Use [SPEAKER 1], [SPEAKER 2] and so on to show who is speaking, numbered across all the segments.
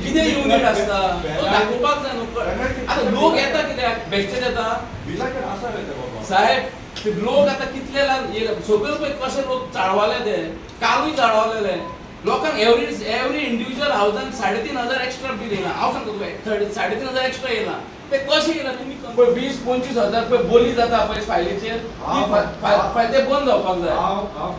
[SPEAKER 1] कितें युनिट आसता दाखोवपाक जाय न्हू. आतां लोक येता कित्याक बेश्टेच येता साहेब. ते लोक आतां कितले सगळे पळय कशे लोक चाळवाले ते कालूय चाळवलेले लोकांक एवरी इंडिव्हिज्युअल हावजान 3,500 एक्स्ट्रा बील येयला. हांव सांगता तुका 3,500 एक्स्ट्रा येयला. ते कशे येयला तुम्ही 20-25 हजार पळय बोली जाता पळय फायलीचेर ते बंद जावपाक जाय.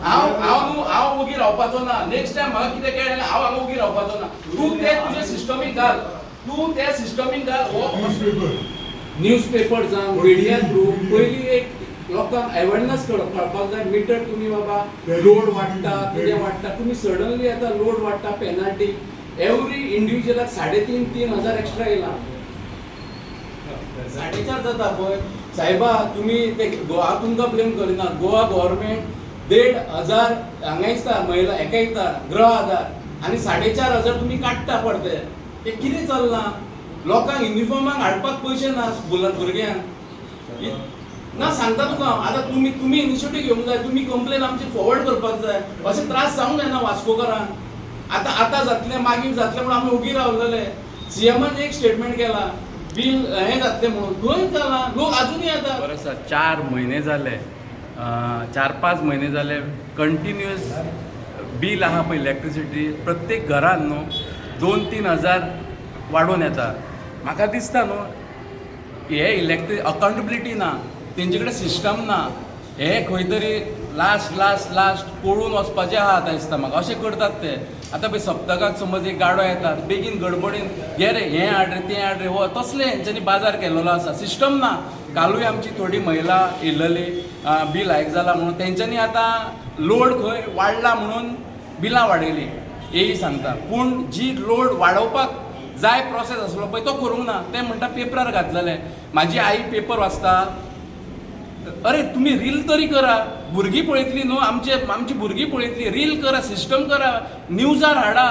[SPEAKER 1] हांव ओगी रावपाचो ना. नेक्स्ट टायम म्हाका कितें केलें हांव हांगा ओगी रावपाचो ना. तूं ते तुजे सिस्टमीक घाल. तूं ते सिस्टमीक घाल. न्यूजपेपर जावं मिडिया थ्रू पयलीं एक लोकांक अवेअरनेस कळपाक जाय. मिटर तुम्ही बाबा लोड वाडटा कितें वाडटा तुम्ही सडनली आता लोड वाडटा पेनल्टी एवरी इंडिव्हिज्युअलाक 3,500 एक्स्ट्रा येयला. 4.5 जाता पळय साहेबा. तुम्ही ते हांव तुमकां ब्लेम करिना. गोवा गव्हर्नमेंट 1,500 हांगा दिसता महिला हेका येता गृह आधार आनी 4,500 तुमी काडटा पडते. ते कितें चलना. लोकांक युनिफॉर्माक हाडपाक पयशे ना स्कुलांत भुरग्यांक ना. सांगता तुका आतां तुम्ही इनिशिएटीव घेवंक जाय. तुम्ही कंप्लेन आमची फॉरवर्ड करपाक जाय. अशें त्रास जावंक जायना वास्कोकारांक. आतां जातलें मागीर जातलें म्हणून आमी ओगी रावलेले. सीएमान एक स्टेटमेंट केला बील हें जातलें म्हणून खंय जालां. लोक अजूनय येता.
[SPEAKER 2] बरें आसा. 4 म्हयने जाले 4-5 म्हयने जाले कंटिन्युअस बील आहा पळय इलेक्ट्रिसिटी प्रत्येक घरान न्हू 2-3 हजार वाडून येता. म्हाका दिसता न्हू हे इलेक्ट्रीक अकाउंटेबिलिटी ना. तेंचे कडेन सिस्टम ना. हे खंय तरी लास्ट पळून वचपाचें आहा आतां दिसता म्हाका. अशें करतात ते. आतां पळय सप्तकाक समज एक गाडो येता बेगीन गडबडीन घे रे हें हाड रे तें हाड रे हो तसलें हेंच्यांनी बाजार केल्लो आसा. सिस्टम ना. कालूय आमची थोडी महिला येयल्ली बील हायक जाला म्हणून तेंच्यांनी आतां लोड खंय वाडला म्हणून बिलां वाडयली हेय सांगता. पूण जी लोड वाडोवपाक जाय प्रोसेस आसलो पळय तो करूंक ना. ते म्हणटा पेपरार घातलेले. म्हाजी आई पेपर वाचता. अरे तुम्ही रील तरी करा. भुरगीं पळयतली न्हू आमची भुरगीं पळयतली. रील करा सिस्टम करा न्यूजार हाडा.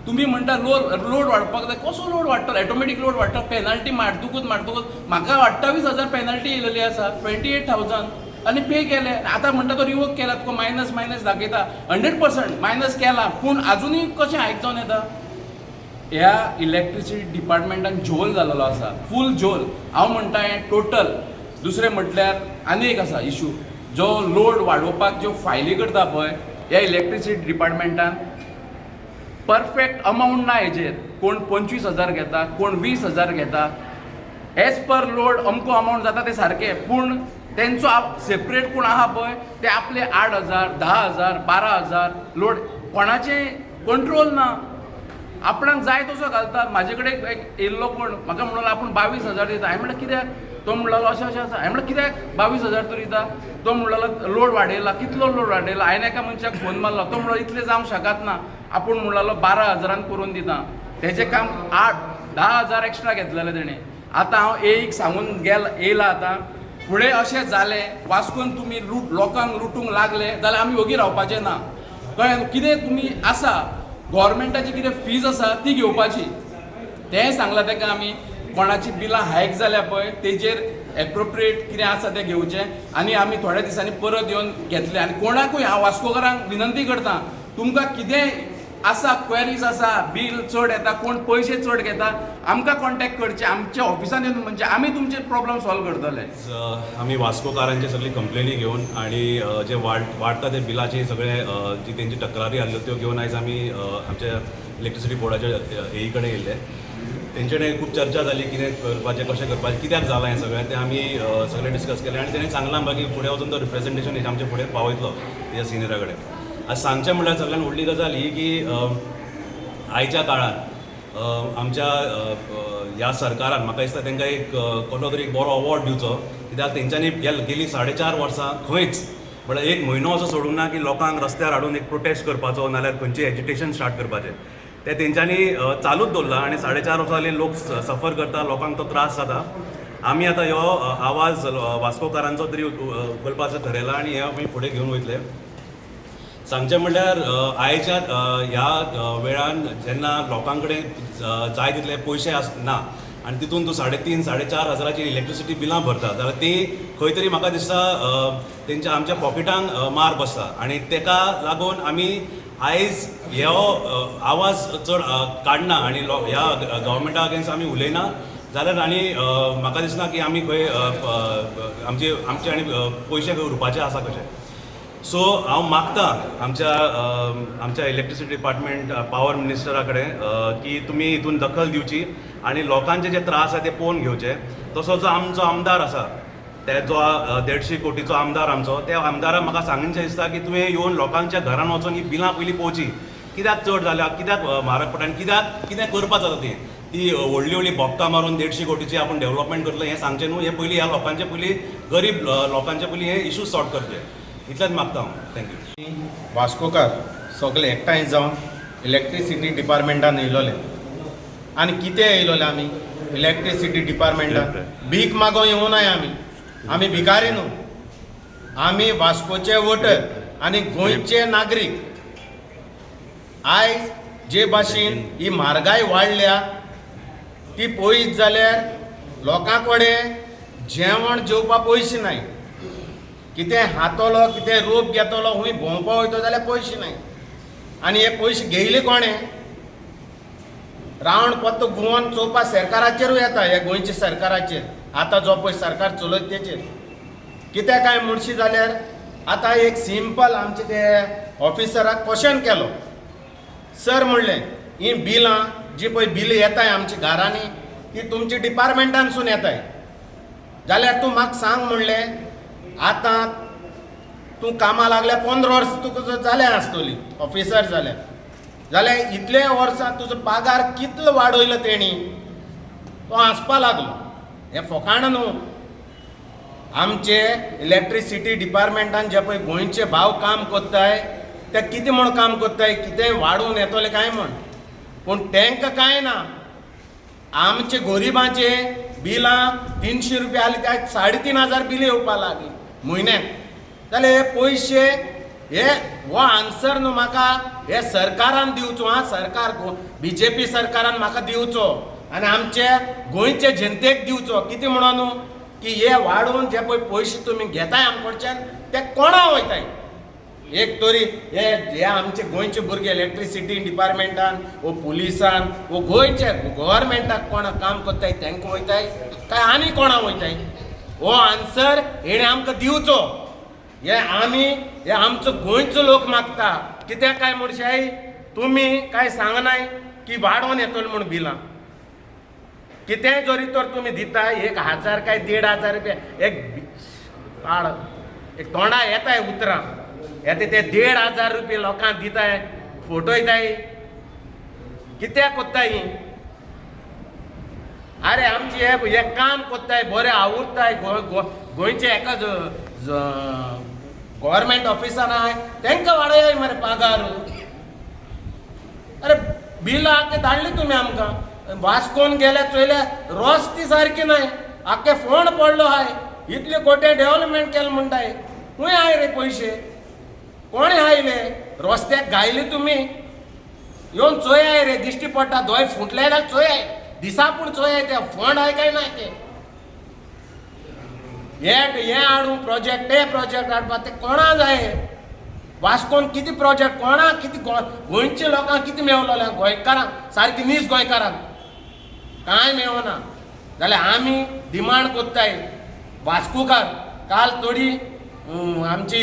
[SPEAKER 2] तुम्ही म्हणटा लोड वाडपाक जाय. कसो लोड वाडटा. ऑटोमॅटीक लोड वाडटा. पेनल्टी मारतकूच म्हाका 28,000 पेनल्टी येयलेली आसा 28,000 आनी पे केले. आतां म्हणटा तो रिवोक केला. तुका मायनस दाखयता 100% मायनस केला. पूण आजुनूय कशें हायक जावन येता. ह्या इलेक्ट्रिसिटी डिपार्टमेंटान झोल जाल्लो आसा. फूल झोल. हांव म्हणटा हें टोटल. दुसरें म्हटल्यार आनी एक आसा इशू जो लोड वाडोवपाक ज्यो फायली करता पळय ह्या इलेक्ट्रिसिटी डिपार्टमेंटान परफेक्ट अमावंट ना हेजेर. कोण 25,000 घेता कोण 20,000 घेता. एज पर लोड अमको अमावंट जाता ते सारके. पूण तेंचो सेपरेट कोण आहा पळय ते आपले 8,000 10,000 12,000 लोड कोणाचें कंट्रोल ना. आपणाक जाय तसो घालता. म्हाजे कडेन एक येयल्लो कोण म्हाका म्हणलो आपूण 22,000 दिता. हांवें म्हणलें कित्याक. तो म्हणलेलो अशें आसा. हांवें म्हणलें कित्याक 22,000 तरी दिता. तो म्हणलेलो लोड वाडयला. कितलो लोड वाडयला. हांवें एका मनशाक फोन मारलो. तो म्हणलो इतलें जावंक शकत ना. आपूण म्हणलेलो 12,000 करून दिता. तेजें काम 8-10,000 एक्स्ट्रा घेतलेले तेणें. आतां हांव एक सांगून येयला. आतां फुडें अशें जालें वास्कोन तुमी लोकांक लुटूंक लागले जाल्यार आमी ओगी रावपाचें ना. कळ्ळें. कितें तुमी आसा गव्हर्मेंटाची कितें फीज आसा ती घेवपाची. तेंय सांगलां तेका आमी. कोणाची बिलां हायक जाल्या पळय तेजेर एप्रोप्रिएट कितें आसा तें घेवचें आनी आमी थोड्या दिसांनी परत येवन घेतले. आनी कोणाकूय हांव वास्कोकारांक विनंती करता तुमकां कितेंय आसा क्वेरीज आसा बील चड येता कोण पयशे चड घेता आमकां कॉन्टॅक्ट करचें. आमच्या ऑफिसान येवन म्हणजे आमी तुमचे प्रॉब्लेम सॉल्व करतले.
[SPEAKER 3] आमी वास्कोकारांचे सगळी कंप्लेनी घेवन आणि जे वाडटा ते बिलाची सगळे जी तेंची तक्रारी आसल्यो त्यो घेवन आयज आमी आमच्या इलेक्ट्रिसिटी बोर्डाच्या एई कडेन येयल्ले. तेंचे कडेन खूब चर्चा जाली कितें करपाचें कशें करपाचें कित्याक जालां हें सगळें तें आमी सगळें डिस्कस केलें. आनी तेणें सांगलां मागीर फुडें वचून तो रिप्रेझेंटेशन हें आमचे फुडें पावयतलो तेज्या सिनियरा कडेन. आज सांगचें म्हणल्यार सगळ्यान व्हडली गजाल ही की आयच्या काळान आमच्या ह्या सरकारान म्हाका दिसता तेंकां एक कसलो तरी बरो अवॉर्ड दिवचो. कित्याक तेंच्यांनी गेलीं 4.5 वर्सां खंयच म्हळ्यार एक म्हयनो असो सोडूंक ना की लोकांक रस्त्यार हाडून एक प्रोटेस्ट करपाचो नाल्यार खंयचें एजिटेशन स्टार्ट करपाचें तें तेंच्यांनी चालूच दवरलां. आनी 4.5 वर्सां जालीं लोक सफर करता. लोकांक तो त्रास जाता. आमी आतां ह्यो आवाज वास्कोकारांचो तरी उखलपाचो थारायला आनी हे आमी फुडें घेवन वयतले. सांगचें म्हणल्यार आयच्या ह्या वेळान जेन्ना लोकां कडेन जाय तितले पयशे ना आनी तितून तूं 3,500-4,500 हजाराची इलेक्ट्रिसिटी बिलां भरता जाल्यार ती खंय तरी म्हाका दिसता तेंच्या आमच्या पॉकेटांक मार बसता. आनी तेका लागून आमी आयज ह्यो आवाज चड काडना आनी ह्या गव्हर्मेंटा अगेन्स्ट आमी उलयना जाल्यार आनी म्हाका दिसना की आमी खंय आमचे आनी पयशे खंय उरपाचे आसा कशें. सो हांव मागतां आमच्या इलेक्ट्रिसिटी डिपार्टमेंट पावर मिनिस्टरा कडेन की तुमी हितून दखल दिवची आनी लोकांचे जे त्रास आसा ते पळोवन घेवचे. तसो जो आमचो आमदार आसा ते जो 150 कोटीचो आमदार आमचो, त्या आमदाराक म्हाका सांगचें दिसता की तुवें येवन लोकांच्या घरान वचून ही बिलां पयलीं पळोवची, कित्याक चड जाल्या, कित्याक म्हारग पडटा आनी कितें करपाक जाता ती व्हडली व्हडली बोक्कां मारून 150 कोटीची आपण डेव्हलपमेंट करतलो हें सांगचें न्हू. हें पयलीं ह्या लोकांचे पयलीं गरीब लोकांचे पयलीं हे इश्यूज सॉर्ट करचे. इतलेंच मागता हांव. थँक्यू.
[SPEAKER 4] वास्कोकार सगळे एकठांय जावन इलेक्ट्रिसिटी डिपार्टमेंटान येयलोले आनी कितें येयलोले आमी इलेक्ट्रिसिटी डिपार्टमेंटान भीक मागो येवनाय आमी भिकारी न्हू. आमी वास्कोचे वोटर आनी गोंयचे नागरीक. आयज जे भाशेन ही म्हारगाय वाडल्या ती पळयत जाल्यार लोकां कडेन जेवण जेवपाक पयशे नाय. कितें हातलो कितें रोप घेतलो हूंय भोंवपाक वयता जाल्यार पयशे नाय. आनी हे पयशे घेयले कोणें? रावंड पत्तो घुंवन चोवपाक सरकाराचेरूय येता, हे गोंयच्या सरकाराचेर. आतां जो पळय सरकार चलयता तेचेर कितें काय म्हणशी जाल्यार आतां एक सिंपल आमचे ते ऑफिसराक क्वेश्चन केलो. सर म्हणलें ही बिलां जी पळय बिल येताय आमच्या घरांनी ती तुमच्या डिपार्टमेंटानसून येताय जाल्यार तूं म्हाका सांग म्हणलें. आतां तूं कामां लागल्या 15 वर्सां तुका जाल्या आसतली ऑफिसर जाल्यार इतले वर्सां तुजो पगार कितलो वाडयलो तेणी तो आसपा लागलो. हें फकाण न्हू. आमचे इलेक्ट्रिसिटी डिपार्टमेंटान जे पळय गोंयचे भाव काम कोत्ताय ते कितें म्हूण काम कोत्ताय, कितेंय वाडून येतले काय म्हण, पूण तांकां कांय ना. आमचे गरिबांचे बिलां 300 रुपया आली त्या 3500 बिल येवपा लागली म्हयन्याक. जाल्यार हे पयशे हो आन्सर न्हू म्हाका हे सरकारान दिवचो. सरकार BJP सरकारान म्हाका दिवचो आनी आमचे गोंयचे जनतेक दिवचो. कितें म्हणून की हे वाडून जे पळय पयशे तुमी घेताय आमचे कडच्यान ते कोणा वयताय. एक तरी हे आमचे गोंयचे भुरगे इलेक्ट्रिसिटी डिपार्टमेंटान वो पुलिसान वो गोंयचे गव्हर्मेंटाक कोणा काम कोत्ताय तांकां वयताय काय आनी कोणा वयताय? हो आन्सर हेणे आमकां दिवचो. हे आमचो गोंयचो लोक मागता. कित्याक काय म्हणशाय तुमी काय सांगनाय की वाडोवन येतलो म्हूण बिलां. कितेंय जरी तर तुमी दिताय 1000 काय 1500 रुपया एक तोंडा येताय उतरां येता ते 1500 रुपया लोकांक दिताय फोटोयताय. कित्याक कोत्ताय? अरे आमचे हे काम कोत्ताय बरें आवडटाय गोंयचे एका गव्हर्मेंट ऑफिसान आहाय तांकां वाडय मरे पगार. अरे बिल आख्खे धाडली तुमी आमकां. वास्कोन गेल्या चोयल्या रस्ते सारके नाय, आख्खे फोंड पडलो आहाय. इतले कोटे डेव्हलपमेंट केलें म्हणटाय. खूंय आहाय रे पयशे? कोणे आयले? रस्त्याक घायले तुमी येवन चोयाय रे. दिश्टी पडटा दोय फुटले जाल्यार चोयाय दिसा पूण चोयाय. ते फंड आहाय काय नाय ते हे हाडून प्रोजेक्ट हाडपाक ते कोणा जाय? वास्कोन कितें प्रोजेक्ट कोणा कितें गोंयच्या लोकांक कितें मेवलोले? गोंयकारांक सारकी नीस गोंयकारांक कांय मेवना. जाल्यार आमी डिमांड कोत्ताय वास्कोकार. काल थोडी आमची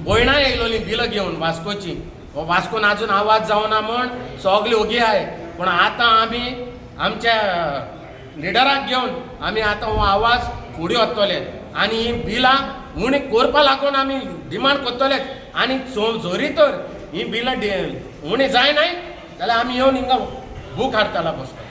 [SPEAKER 4] भयणां येयलोलीं बिलां घेवन वास्कोची. वास्कोन आजून आवाज जावना म्हण सगळीं ओगी आहाय. पूण आतां आमी आमच्या लिडराक घेवन आमी आतां हो आवाज फुडें व्हरतले आनी ही बिलां उणी करपा लागून आमी डिमांड कोत्तले. आनी जोरी तर ही बिलां उणी जायनाय जाल्यार आमी येवन हिंगा बूक हाडटाला बसता.